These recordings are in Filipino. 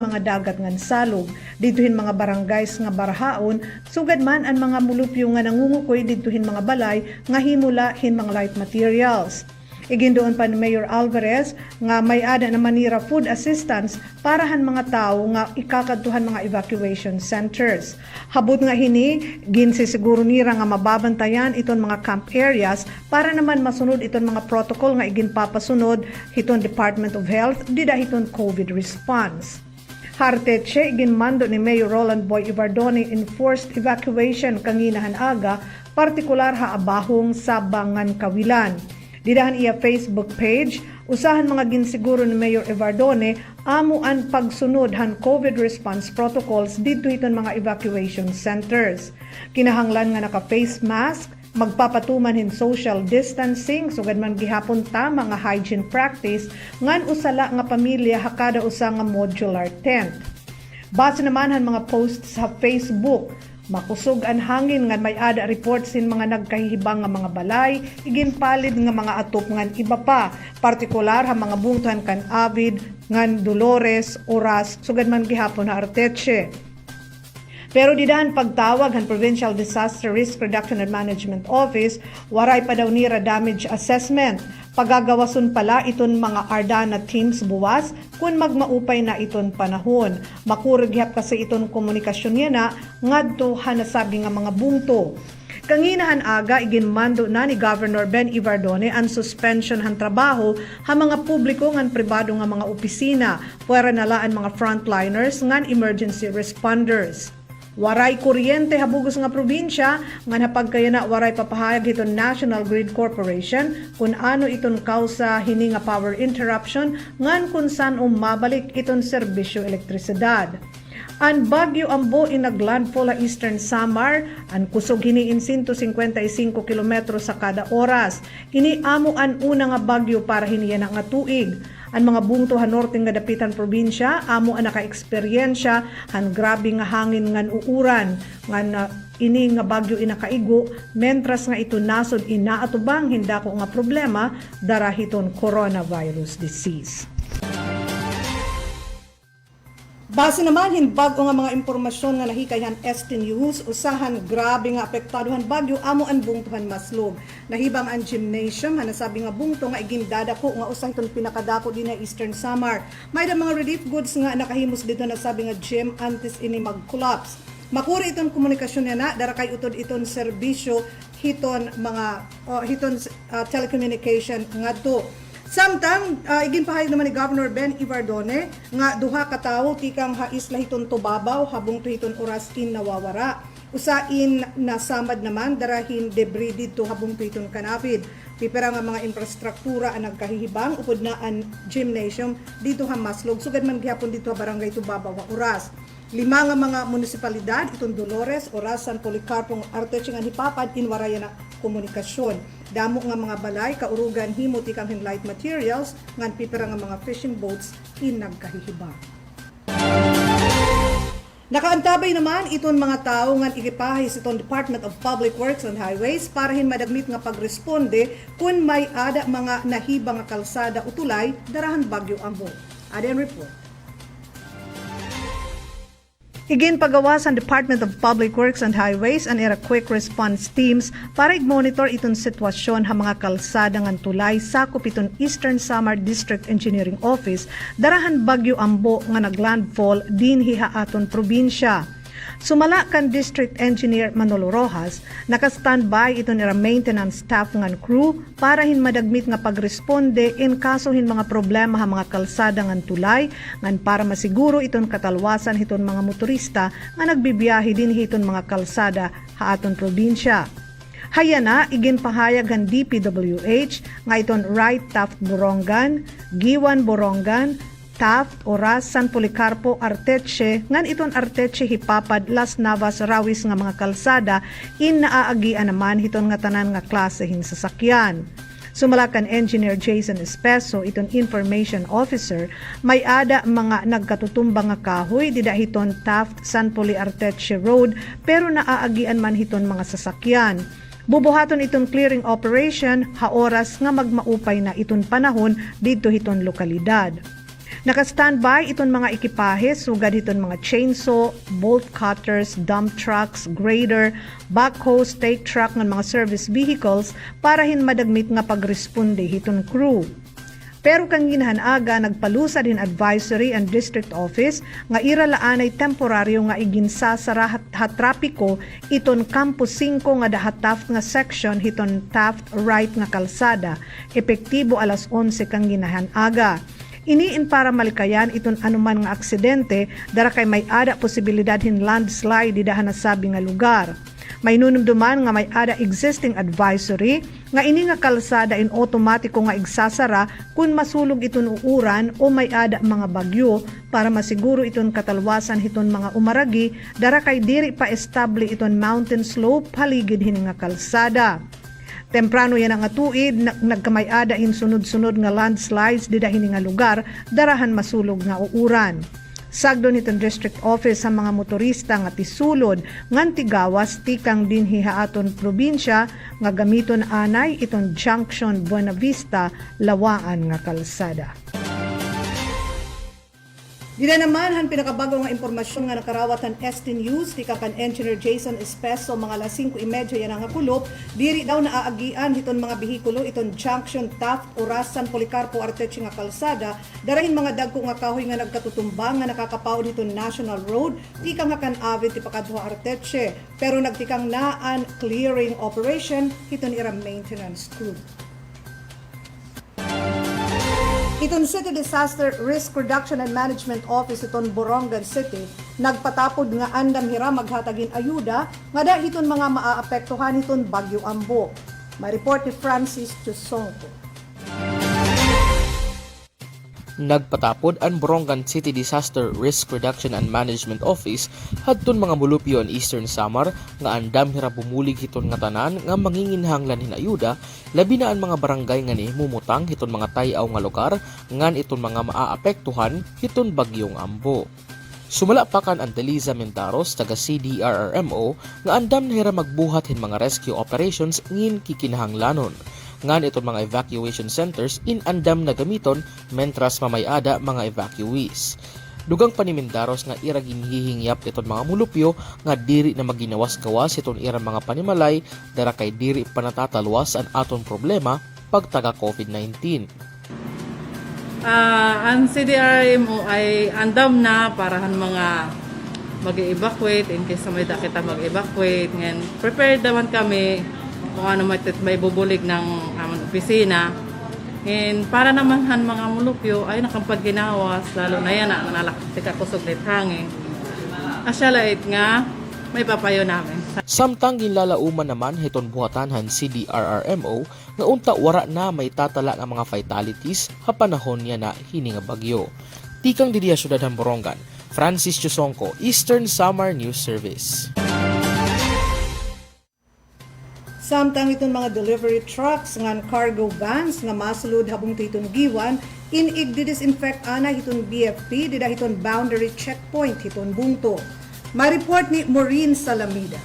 mga dagat ngan salog didtohin mga barangays nga barhaon sugad man ang mga mulupyo nga nangungukoy didtohin mga balay nga himula hin mga light materials. Igindoon pa ni Mayor Alvarez nga may ada na manira food assistance para han mga tao nga ikakadtuhan mga evacuation centers. Habot nga hini ginsisiguro nira nga mababantayan iton mga camp areas para naman masunod iton mga protocol nga iginpapasunod hiton Department of Health dida hiton COVID response. Harteche ginmando ni Mayor Roland Boy Ibardone enforced evacuation kanginahan aga, partikular ha abahong sa Bangan Kawilan. Didahan iya Facebook page, usahan mga ginsiguro ni Mayor Ibardone amuan pagsunod han COVID response protocols dito iton mga evacuation centers. Kinahanglan nga naka-face mask, magpapatuman hin social distancing sugad man gihapon tama nga hygiene practice ngan usala nga pamilya hakada usa nga modular tent. Base naman han mga posts sa Facebook, makusog ang hangin ngan may ada reports sin mga nagkahihibang nga mga balay, iginpalid nga mga atop ngan iba pa, partikular ha mga bungtuhan kan Avid ngan Dolores, Oras sugad man gihapon ha Arteche. Pero didahan pagtawag han Provincial Disaster Risk Reduction and Management Office, waray pa daw nira damage assessment. Pagagawason pala iton mga Ardana teams buwas kung magmaupay na iton panahon. Makurighap kasi iton komunikasyon niya na ngadto hanasabi nga mga bungto. Kanginahan aga iginmando na ni Governor Ben Ibardone ang suspension han trabaho ha mga publiko ngan pribado nga mga opisina, puwera nalaan mga frontliners ngan emergency responders. Waray kuryente habugos nga probinsya nga napagkayana waray papahayag iton National Grid Corporation kung ano iton kausa hini nga power interruption ngan kung saan mabalik iton serbisyo elektrisidad. Ang bagyo ambo inaglandfall sa Eastern Samar, ang kusog hini in 155 km sa kada oras. Ini amo an una nga bagyo para hiniya nga tuig. Ang mga bungto ha norte nga dapitan probinsya amo ang naka-eksperyensya han grabe nga hangin ngan uuran ngan ini nga bagyo inakaigo mentras nga ito nasod inaatubang hinda ko nga problema darahiton coronavirus disease. Base naman hinbago nga mga impormasyon nga nahikayhan este news, usahan grabe nga apektadohan bagyo amo ang bungtuhan maslog. Nahibang ang gymnasium hanasabi nga bungto nga igindadako nga usay ton pinakadako din na Eastern Samar. May da mga relief goods nga nakahimos dito nasabi nga gym antes ini mag-collapse. Makuri iton komunikasyon niya na dara kay utod iton serbisyo hiton mga telecommunication ngadto. Samtang iginpahayag naman ni Governor Ben Ibardone nga duha ka tawo tikang isla hiton tubabaw habong hiton oras in nawawara. Usain nasamad naman darahin debris dito habong hiton kanapid. Pipera nga mga infrastruktura ang nagkahihibang upod na ang gymnasium dito ha maslog sugad man gihapon dito barangay tubabaw wa oras. 5 nga mga munisipalidad itong Dolores, Oras, San Policarpo, Arteche nga hipapad inwaraya na komunikasyon. Damo nga mga balay, kaurugan, himot ikang light materials, ngan pipera nga mga fishing boats in nagkahihibang. Nakaantabay naman iton mga tao ngan igipahis itong Department of Public Works and Highways para hin madagmit nga pagresponde kung may ada mga nahibang nga kalsada o tulay darahan bagyo ambo. Aden report. Igin pagawas ang Department of Public Works and Highways ang era quick response teams para i-monitor itong sitwasyon ha mga kalsada ng tulay sakop itong Eastern Samar District Engineering Office darahan bagyo ambo nga naglandfall dinhi ha aton probinsya. Sumala kan District Engineer Manolo Rojas, naka-standby ito nila maintenance staff ngan crew para hin madagmit nga pagresponde in kaso hin mga problema ha mga kalsada ngan tulay ngan para masiguro iton katalwasan hiton mga motorista nga nagbibiyahe din hiton mga kalsada ha aton probinsya. Hayana iginpahayag han DPWH nga iton Right Taft Borongan, Giwan Borongan, Taft, Oras, San Policarpo, Arteche, ngan iton Arteche hipapad Las Navas, Rawis nga mga kalsada in naaagian naman hiton nga tanan nga klase hin sasakyan. Sumalakan Engineer Jason Espeso, iton Information Officer, may ada mga nagkatutumbang nga kahoy dida hiton Taft, San Poli, Arteche Road pero naaagian man hiton mga sasakyan. Bubuhaton iton clearing operation ha oras nga magmaupay na iton panahon dito hiton lokalidad. Naka-standby iton mga ekipahe sugad iton mga chainsaw, bolt cutters, dump trucks, grader, backhoe, stake truck ng mga service vehicles para hin madagmit nga pagresponde hiton crew. Pero kang ginhanaga nagpalusad hin advisory and district office nga iralaan ay temporaryo nga iginsasara trapiko iton Campus 5 nga daha Taft nga section hiton Taft right nga kalsada. Epektibo alas 11 kang ginhanaga. Iniin para malikayan iton anuman nga aksidente dara kay may ada posibilidad hin landslide di daha nasabi nga lugar. May nunumduman nga may ada existing advisory nga ini nga kalsada in automatiko nga igsasara kung masulog iton uuran o may ada mga bagyo para masiguro iton katalwasan hiton mga umaragi dara kay diri pa estable iton mountain slope paligid hini nga kalsada. Temprano yan ang atuid nagkamay-ada in sunod-sunod nga landslides dida hini nga lugar darahan masulog nga uuran. Sagdo niton district office sa mga motorista nga tisulod ngan tigawas tikang dinhi haaton probinsya nga gamiton anay iton Junction Buena Vista lawaan nga kalsada. Dila naman han pinakabago nga impormasyon nga nakarawat han Este News ti kan Engineer Jason Espeso mga alas 5:30 yan nga kulop diri daw naaagian hiton mga behikulo iton Junction Taft Oras San Policarpo Arteche nga kalsada darahin mga dagko nga kahoy nga nagkatutumbang nga nakakapaon hiton National Road ti kan nga kan-avid ti pakadua Arteche pero nagtikang naan clearing operation hiton ira maintenance crew. Iton City Disaster Risk Reduction and Management Office iton Borongan City nagpatapod nga andam hira maghatagin ayuda nga dahiton mga maaapektuhan iton Bagyo Ambo. May report ni Francis Chusonco. Nagpatapod ang Borongan City Disaster Risk Reduction and Management Office hadton mga mulupyo ang Eastern Samar nga andam hira bumulig hiton nga tanan nga manginginhanglan hin ayuda labi na ang mga barangay nga ni mumutang hiton mga tayaw nga lugar ngan iton mga maaapektuhan hiton Bagyong Ambo. Sumala pa kan ang Deliza Mentaros taga CDRRMO nga andam na hira magbuhat hin mga rescue operations ngin kikinahanglanon. Ngan itong mga evacuation centers in andam na gamiton mentras mamayada mga evacuees. Dugang pa ni Mendaros nga ira ginhihingyap itong mga mulupyo nga diri na maginawas-gawas itong ira mga panimalay dara kay diri panatatalwas ang aton problema pag taga COVID-19. Ang CDRMO ay andam na parahan mga mag-evacuate in case may kita mag-evacuate. Ngayon, prepared naman kami kung ano may bubulig ng opisina. And para naman han mga mulupyo ay nakapagginawas lalo na yan na nalaktika kusog nit hangin. Asyalait nga may papayo namin. Samtang ginlalauman naman hiton buhatan han CDRRMO nga unta wara na may tatala nga mga fatalities ha panahon niya na hini nga bagyo. Tikang didiya syudad han Borongan, Francis Chusonco, Eastern Samar News Service. Samtang iton mga delivery trucks ngan cargo vans nga masulod habong titon giwan inig disinfect ana hiton BFP dida hiton boundary checkpoint hiton bungto. May report ni Maureen Salamida.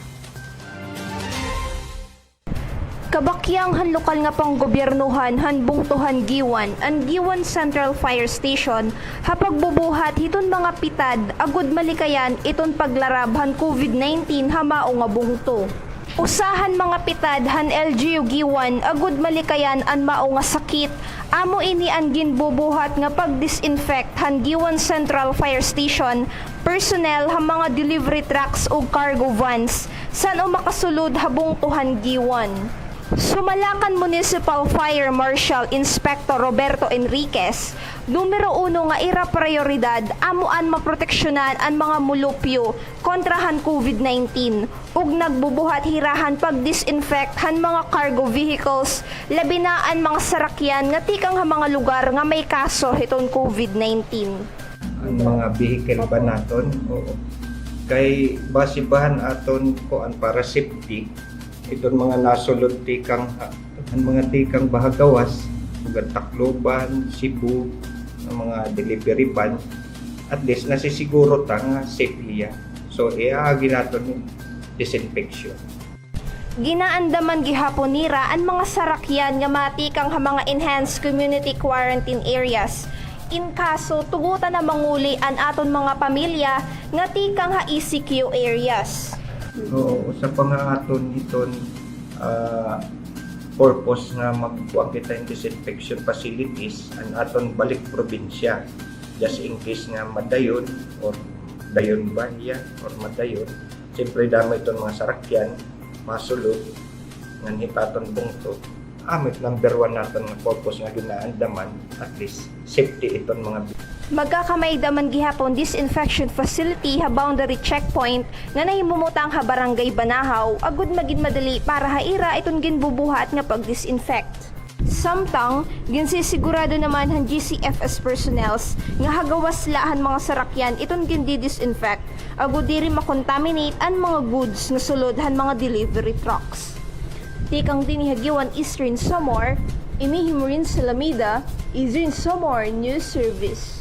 Kabakyang han lokal nga panggobyernohan han bungtuhan giwan ang Giwan Central Fire Station hapagbubuhat hiton mga pitad agud malikayan iton paglarab han COVID-19 hamao nga bungto. Usahan mga pitad han LGU giwan agud malikayan an mao nga sakit amo ini ang ginbubuhat nga pag-disinfect han Giwan Central Fire Station personnel ha mga delivery trucks ug cargo vans san o makasulod habong tuhan giwan. Sumalakan Municipal Fire Marshal Inspector Roberto Enriquez, numero 1 nga ira prioridad amuan maproteksyonan ang mga mulupyo kontrahan COVID-19 ug nagbubuhat hirahan pag-disinfect han mga cargo vehicles labi na ang mga sarakyan nga tikang ha mga lugar nga may kaso hiton COVID-19. Ang mga vehicle ba naton kay basibahan aton ko an para safety iton mga nasulod tikang ang mga tikang bahagawas ug Tacloban, Cebu ng mga delivery van at least nasisiguro ta nga safe iya. So iaagi naton yung disinfection. Ginaandaman gihapon nira ang mga sarakyan nga matikang ha mga enhanced community quarantine areas. in kaso tugutan na manguli an aton mga pamilya nga tikang ha ECQ areas. So, sa pangaton iton purpose nga magkuha kita yung disinfection facilities ang aton balik probinsya just in case nga madayon or dayon bahya or madayon. Siyempre dami itong mga sarakyan, masulod, nga hitaton bungto. Amit number 1 natin nga purpose nga ginaandaman, at least safety itong mga Magkakamay daman gihapon disinfection facility ha boundary checkpoint nga nahimumutang ha barangay Banahaw agud magin madali para haira iton ginbubuhat nga pag-disinfect. Samtang ginsisigurado naman han GCFS personnels nga hagawas lahan mga sarakyan iton gindi-disinfect agud diri makontaminate an mga goods nga sulod han mga delivery trucks. Tikang dinihagiwan Eastern Samar, Imihimurin Salamida, Eastern Samar News Service.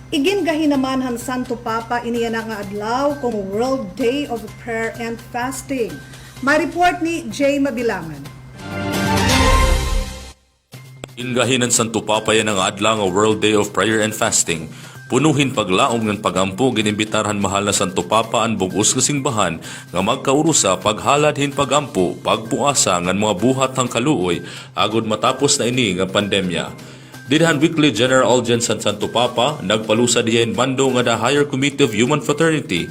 Igingahin naman han Santo Papa iniya na nga adlaw kung World Day of Prayer and Fasting. May report ni Jay Mabilangan. Ingahin ng Santo Papa yan ang adlaw nga World Day of Prayer and Fasting. Punuhin paglaom ng pagampo ginimbitarhan mahal na Santo Papa ang bugos nga simbahan nga magkaurusa paghaladhin pagampo pagpuasa ngan mga buhat ng kaluoy agud matapos na ini nga pandemya. Didhan weekly general audience sa Santo Papa nagpalusa diyan bando nga the Higher Committee of Human Fraternity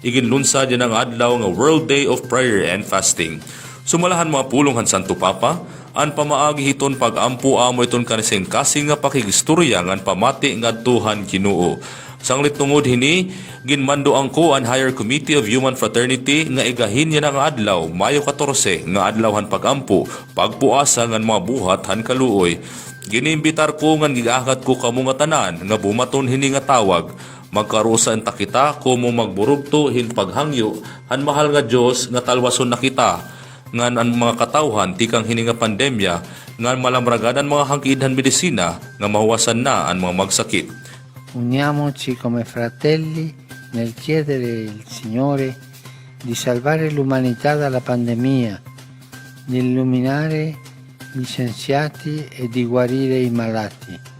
iginlunsa din ang adlaw nga World Day of Prayer and Fasting. Sumalahan mga pulong han Santo Papa an pamaagi hiton pagampo amo iton kanising kasing nga pakigistorya ngan pamati nga tuhan Ginoo. Sanglit tungod hini ginmando angko an Higher Committee of Human Fraternity nga igahin niya ang adlaw Mayo 14 nga adlaw han pagampo pagpuasa ngan mga buhat han kaluoy. Ginimbitar ko ngan gigahat ko kamo nga tanan nga bumaton hini nga tawag magkarusa enta kita kumo magburugto hin paghangyo han mahal nga Dios nga talwason na kita ngan ang mga katawhan tikang hini nga pandemya ngan malamragadan mga hangkidhan medisina nga mahuwasan na ang mga magsakit. Uniamoci come fratelli nel chiedere al Signore di salvare l'umanità dalla pandemia, di illuminare gli scienziati e di guarire i malati.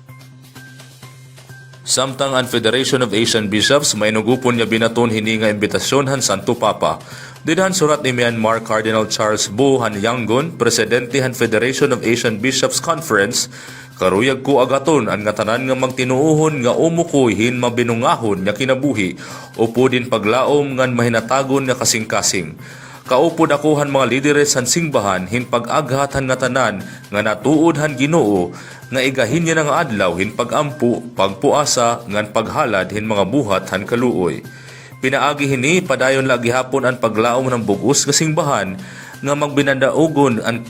Samtang ang Federation of Asian Bishops may nugupon nga binaton hini nga imbitasyon han Santo Papa. Didhan surat ni Myanmar Cardinal Charles Bo han Yangon, presidente han Federation of Asian Bishops Conference, karuyag ko agaton ang nga tanan nga magtinuohon nga umukoy hin mabinungahon nga kinabuhi upo din paglaom ngan mahinatagon nga kasing-kasing. Kaupod akuhan mga lideres han singbahan hin pag-aghat han nga tanan nga natuod han Ginoo nga igahin niya nga adlaw hin pagampu pagpuasa ngan paghalad hin mga buhat han kaluoy. Pinaagi hini padayon lagi hapon ang paglaom ng bugos nga singbahan nga magbinandaugon ang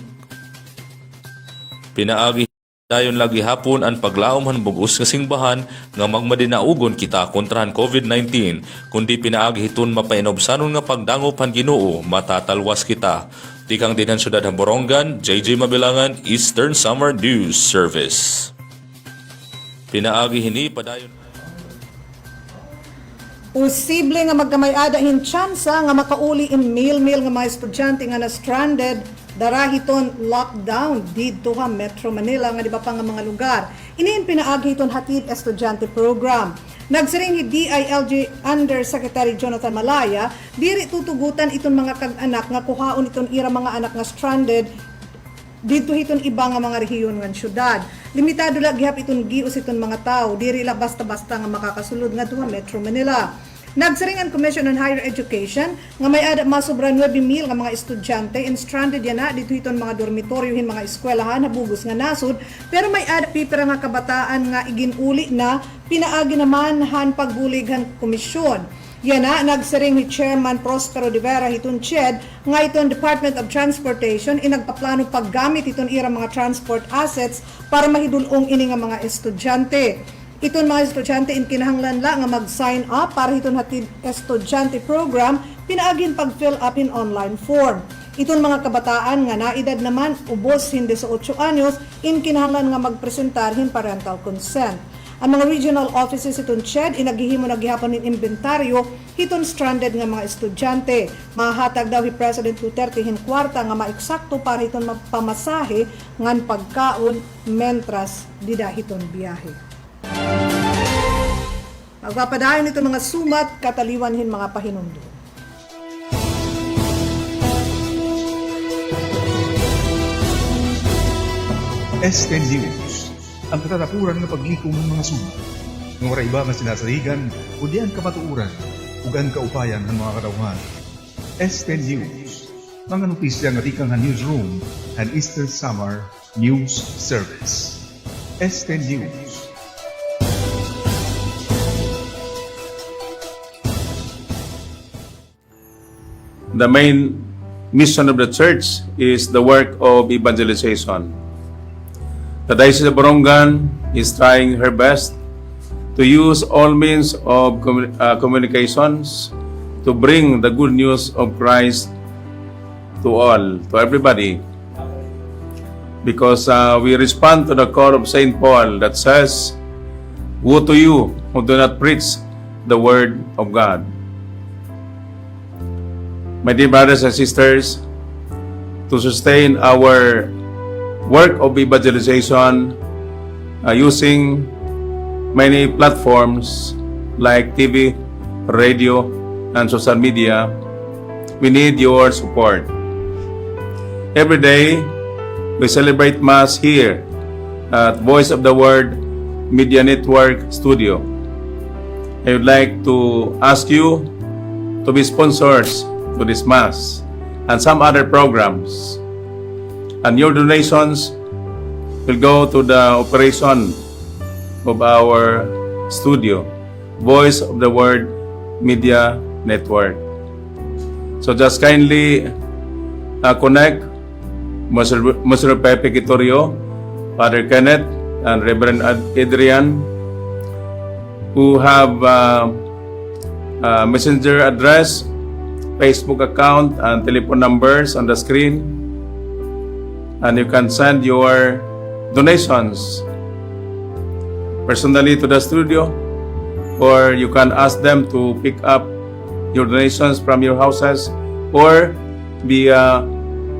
pinaagi dayon lagi hapon ang paglaom han bugos nga singbahan nga magmadinaugon kita kontra han COVID-19 kundi pinaagi hiton mapainobsanon nga pagdangop han Ginoo matatalwas kita. Tikang dinhan syudad han Borongan, JJ Mabilangan, Eastern Summer News Service. Pinaagi hini padayon Posible nga magkamayada hin tsansa nga makauli in mil nga mga estudyante nga na stranded darahiton lockdown dito ha Metro Manila nga di ba pa nga mga lugar. Iniin pinaagi hiton hatid estudyante program. Nagsiring ni DILG Undersecretary Jonathan Malaya, diri tutugutan iton mga kag-anak nga kuhaon iton ira mga anak nga stranded dito hiton iba nga mga rehiyon nga syudad. Limitado lang gihap iton gius iton mga tao, diri la basta-basta nga makakasulod nga duha Metro Manila. Nagsiring ang Commission on Higher Education nga may ada masobra 9,000 nga mga estudyante and stranded yan na dito hiton mga dormitoryo hin mga eskwelahan nabugos nga nasud pero may ada pipira nga kabataan nga iginuli na pinaagi naman han pagbulig han komisyon. Yan na, nagsiring ni Chairman Prospero de Vera hiton CHED nga iton Department of Transportation inagpaplano paggamit iton ira mga transport assets para mahidulong ini nga mga estudyante. Iton mga estudyante in kinahanglan la nga mag-sign up para iton hatid estudyante program pinaagin pag-fill up in online form. Iton mga kabataan nga naedad naman ubos hindi sa 8 anyos in kinahanglan nga magpresentar hin parental consent. Ang mga regional offices iton CHED inaghihimo naghihapon nin inventaryo hiton stranded nga mga estudyante. Mahatag daw ni President Duterte hin kwarta nga maeksakto para hiton mapamasahe ngan pagkaon mentras dida hiton biyahe. Magpapadayon ito mga sumat kataliwanhin mga pahinundo. Este News, ang katatapuran ng paglikom ng mga sumat. Ng wala iba nga sinasaligan, o diyan kamatuuran, ugan kaupayan ng mga katauhan. Este News, mga notisya nga dikang newsroom and Eastern Samar News Service. Este News. The main mission of the church is the work of evangelization. The Diocese of Borongan is trying her best to use all means of communications to bring the good news of Christ to all, to everybody. Because we respond to the call of St. Paul that says, "Woe to you who do not preach the word of God." My dear brothers and sisters, to sustain our work of evangelization using many platforms like TV, radio, and social media, we need your support. Every day, we celebrate Mass here at Voice of the Word Media Network Studio. I would like to ask you to be sponsors to this Mass and some other programs. And your donations will go to the operation of our studio, Voice of the Word Media Network. So just kindly connect Mr. Pepe Quitorio, Father Kenneth, and Reverend Adrian, who have messenger address, Facebook account, and telephone numbers on the screen. And you can send your donations personally to the studio, or you can ask them to pick up your donations from your houses, or via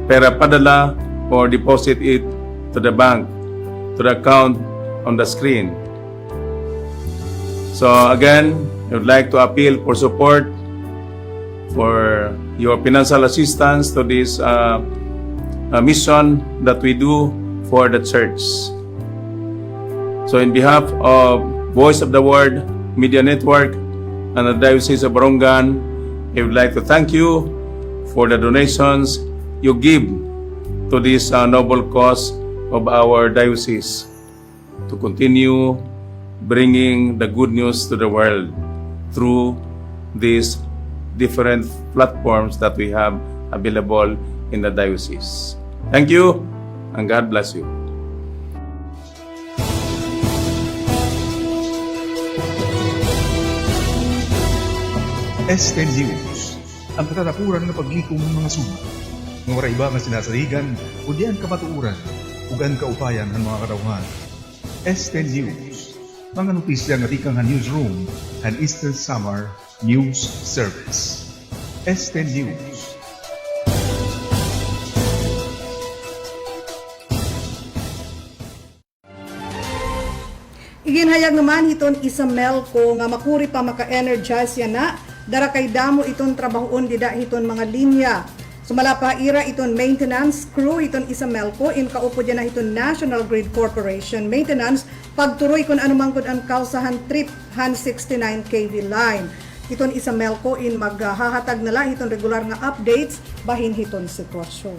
pera padala, or deposit it to the bank, to the account on the screen. So again, I would like to appeal for support for your financial assistance to this mission that we do for the church. So in behalf of Voice of the Word Media Network and the Diocese of Borongan, I would like to thank you for the donations you give to this noble cause of our diocese to continue bringing the good news to the world through these different platforms that we have available in the diocese. Thank you, and God bless you. Este News, ang katatapuran ng paglikom ng mga sumat. Ng wala iba nga sinasaligan, o diyan kamatuuran, ugan kaupayan ng mga katauhan. Este News, mga notisya nga dikang newsroom and Eastern Samar News Service. Este News. Iginhayag naman hiton isa Melco nga makuri pa maka-energize yan na dara kay damo iton trabahoon dida hiton mga linya. Sumala pa ira iton maintenance crew iton isa Melco in kaupo dyan na hiton National Grid Corporation maintenance pagturoy kung anumang gud ang kausahan trip han 69 kV line. Iton isa Melco in maghahatag nala hiton regular nga updates bahin hiton sitwasyon.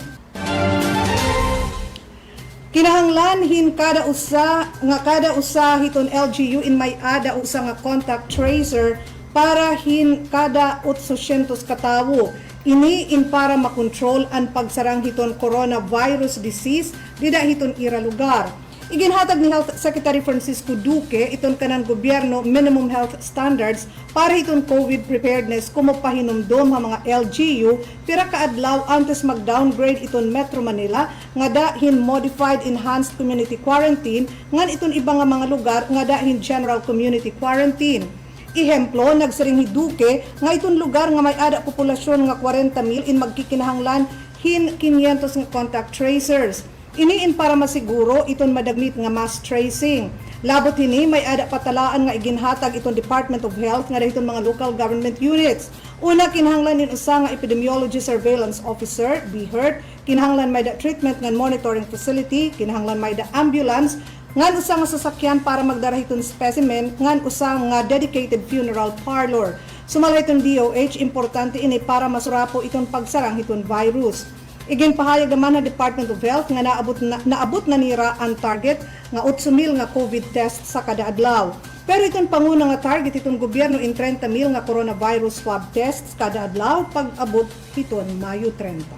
Kinahanglan hin kada usa hiton LGU in may ada usa nga contact tracer para hin kada 800 katawo. Ini in para makontrol ang pagsarang hiton coronavirus disease dida hiton ira lugar. Iginhatag ni Health Secretary Francisco Duque iton kanan gobyerno minimum health standards para iton COVID preparedness kumo pahinumdom ha mga LGU pira kaadlaw antes mag-downgrade iton Metro Manila nga dahin modified enhanced community quarantine ngan iton iba nga mga lugar nga dahin general community quarantine. Ihemplo, nagsiring ni Duque nga iton lugar nga may ada populasyon nga 40,000 in magkikinahanglan hin 500 nga contact tracers. Iniin para masiguro iton madagmit nga mass tracing. Labot hini may ada patalaan nga iginhatag iton Department of Health nga dahiton mga local government units. Una, kinahanglan nin usa nga epidemiology surveillance officer, BHERT, kinahanglan may da treatment nga monitoring facility, kinahanglan may da ambulance, ngan usa nga sasakyan para magdara iton specimen, ngan usa nga dedicated funeral parlor. Sumala iton DOH, importante ini para masurapo iton pagsarang iton virus. Iginpahayag naman ng Department of Health nga naabot na nira ang target nga 8,000 nga COVID test sa kada adlaw. Pero itong panguna nga target itong gobyerno in 30,000 nga coronavirus swab tests kada adlaw pag-abot iton Mayo 30.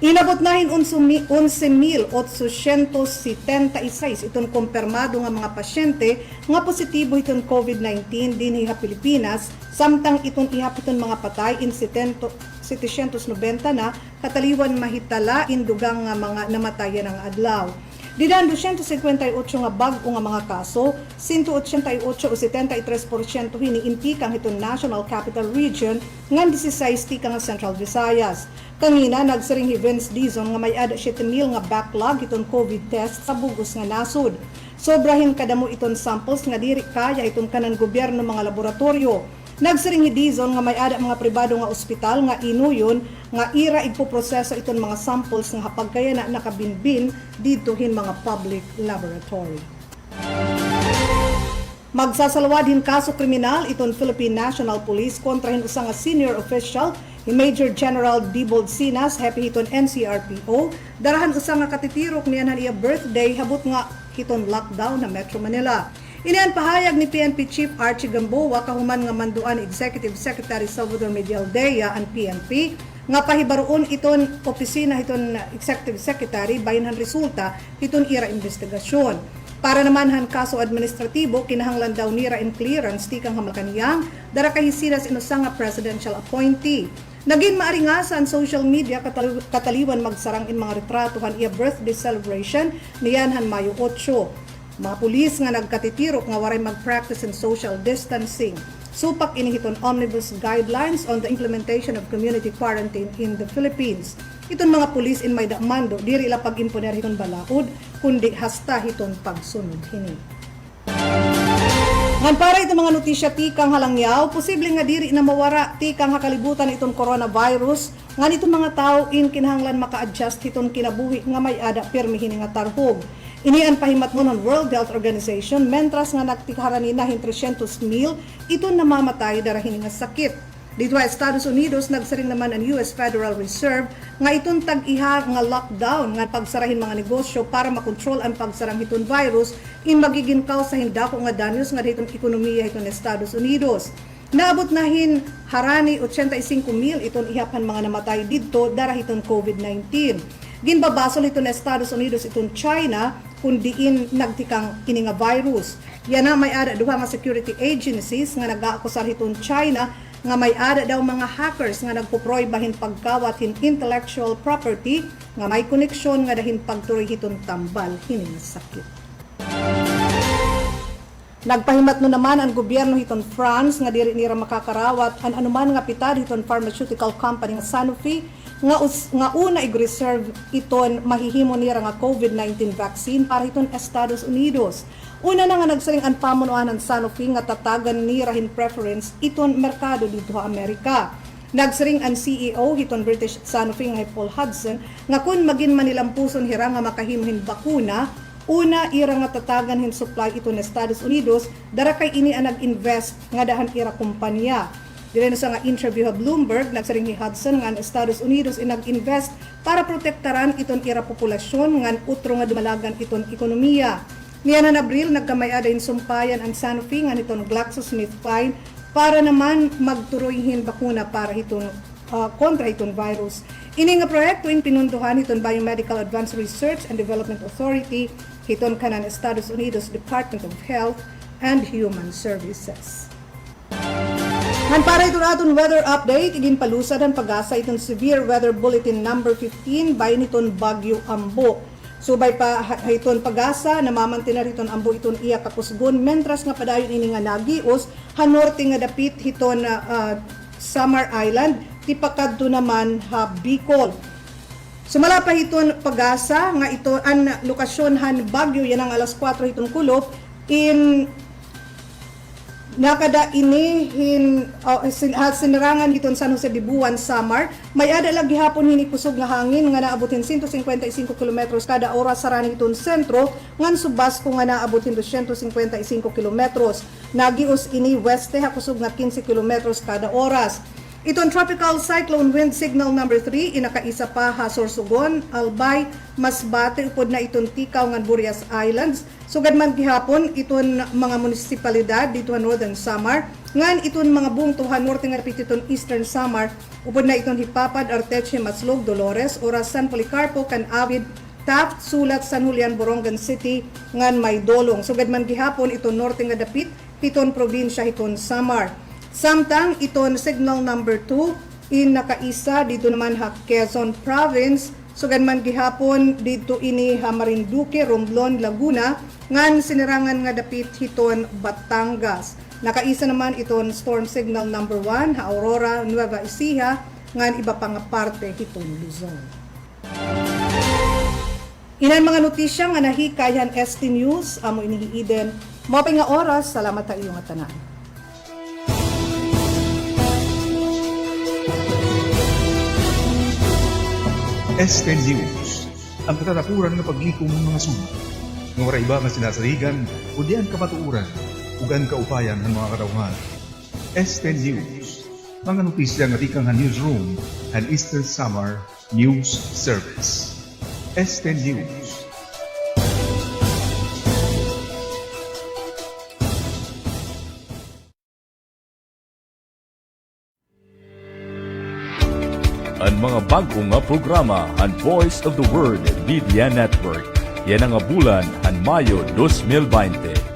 Inabot nahin 11,876 itong kumpirmado nga mga pasyente nga positibo itong COVID-19 dinhi sa Pilipinas, samtang itong ihap itong mga patay in 790 na kataliwan mahitala indugang nga mga namatayan ng adlaw. Didan 258 nga bag-o nga mga kaso, 188 o 73% hiniinti kang itong National Capital Region ngan 16 ti kang Central Visayas. Kangina nagsiring Vince Dizon nga may ada 7,000 nga backlog itong COVID test sa bugos nga nasud. Sobrahin kadamo itong samples nga diri kaya itong kanan gobyerno mga laboratorio. Nagsiring Dizon nga may ada mga pribado nga ospital nga inuyon nga ira igpoproseso itong mga samples nga hapag kaya na nakabinbin ditohin mga public laboratory. Magsasalawad hin kaso kriminal itong Philippine National Police kontra hin usa nga senior official ni Major General Dibold Sinas happy hiton NCRPO darahan usa nga katitirok niyan iya birthday habot nga hiton lockdown na Metro Manila. Inian pahayag ni PNP Chief Archie Gamboa kahuman nga manduan Executive Secretary Salvador Medialdea ang PNP nga pahibaroon iton opisina iton Executive Secretary bayan resulta iton ira investigasyon. Para naman han kaso administratibo kinahanglan daw nira in clearance tikang Malacanang dara kay sinas inusa nga presidential appointee. Naging maaringasan social media kataliwan magsarang in mga retratohan iya birthday celebration niyan han Mayo 8. Mga pulis nga nagkatitirok nga waray mag-practice in social distancing. Supak inihiton omnibus guidelines on the implementation of community quarantine in the Philippines. Iton mga pulis in may damando, diri ila pag-imponer hiton balaod, kundi hasta hiton pagsunod hini. Ngan para itong mga notisya tikang halangyaw, posible nga diri na mawara tikang hakalibutan itong coronavirus, ngan itong mga tao in kinahanglan maka-adjust hiton kinabuhi nga may ada permihini nga tarhog. Inian pahimat mo ng World Health Organization, mentras nga nagtikharani na 300,000 ito namamatay darahin nga sakit. Dito sa Estados Unidos, nagsaring naman ang US Federal Reserve nga itong tag-iha nga lockdown nga pagsarahin mga negosyo para makontrol ang pagsarang itong virus in magiging sa hindako nga danyos nga ditong ekonomiya itong Estados Unidos. Naabot nahin harani 85,000 itong ihapan mga namatay dito darahitong COVID-19. Ginbabasol ito na Estados Unidos itong China kundiin nagtikang ini nga virus. Yan na may ada duha nga security agencies nga nag-aakusar itong China nga may ada daw mga hackers nga nagpuproy bahin pagkawat hin intellectual property nga may koneksyon nga dahin pagtuloy itong tambal hini nga sakit. Nagpahimat no naman ang gobyerno hiton France nga diri nira makakarawat an anuman nga pitad hiton pharmaceutical company nga Sanofi nga una i-reserve iton mahihimo nira nga COVID-19 vaccine para hiton Estados Unidos. Una na nga nagsaring ang pamunuan ng Sanofi nga tatagan nira hin preference iton merkado dito sa Amerika. Nagsaring ang CEO hiton British Sanofi nga Paul Hudson nga kun magin manilampuson hira nga makahimo hin bakuna. Una, ira nga tatagan hin supply ito ng Estados Unidos, dara kay ini ang nag-invest nga dahan ira kumpanya. Dire sa nga interview sa Bloomberg, nagsaring ni Hudson nga ang Estados Unidos nag-invest para protektaran iton ira populasyon nga utro nga dumalagan iton ekonomiya. Niyan na Abril, nagkamay-ada in sumpayan ang Sanofi nga niton GlaxoSmithKline para naman magturoy hin bakuna para itong kontra iton virus. Ini nga proyekto in pinunduhan iton Biomedical Advanced Research and Development Authority hiton kanan Estados Unidos Department of Health and Human Services. Han para ito aton weather update, igin palusad ang pag-asa itong severe weather bulletin number 15 by niton Bagyo Ambo. Subay pa iton pag-asa, namamantina riton Ambo iton iya kapusgon, mentras nga padayon ini nga nagios, hanorte nga dapit hiton Samar Island, tipakadto naman ha Bicol. Sumala pa hiton pag-asa nga ito ang lokasyon han Bagyo yan ang alas 4 hitong kulop in nakada inihin sinirangan hiton San Jose de Buwan, Samar. May ada lagi hapon hini kusog nga hangin nga naabutin 155 km kada oras sa raning hiton sentro ngan subas ko nga naabutin 255 km. Nagius ini weste ha kusog nga 15 km kada oras. Itong tropical cyclone wind signal number 3 inakaisa pa ha Sorsogon, Albay, Masbate upod na itong tikaw nga Burias Islands. Sugad man gihapon iton mga munisipalidad dito sa Northern Samar, ngan iton mga bungtuhan norte nga repit iton Eastern Samar, upod na iton Hipapad, Arteche, Maslog, Dolores, Oras, San Policarpo, Canavid, Taft, Sulat, San Julian, Borongan City, ngan may dolong. Sugad man gihapon iton norte nga dapit iton probinsya iton Samar. Samtang iton signal number 2 in nakaisa dito naman ha Quezon Province, sugan man gihapon dito ini ha Marinduque, Romblon, Laguna, ngan sinirangan nga dapit hiton Batangas. Nakaisa naman iton storm signal number 1 ha Aurora, Nueva Ecija, ngan iba pa nga parte hiton Luzon. Inan mga notisya nga nahikayan este News, amo inihiiden. Mapay nga oras, salamat ta iyo nga tanan. Este News, ang katatapuran ng paglikom ng mga suma. Ng wala iba nga sinasaligan, o diyan kamatuuran, ugan kaupayan ng mga katauhan. Este News, mga notisya nga tikang newsroom and Eastern Samar News Service. Este News. Ang mga bago nga programa ang Voice of the World Media Network. Yan ang bulan ang Mayo 2020.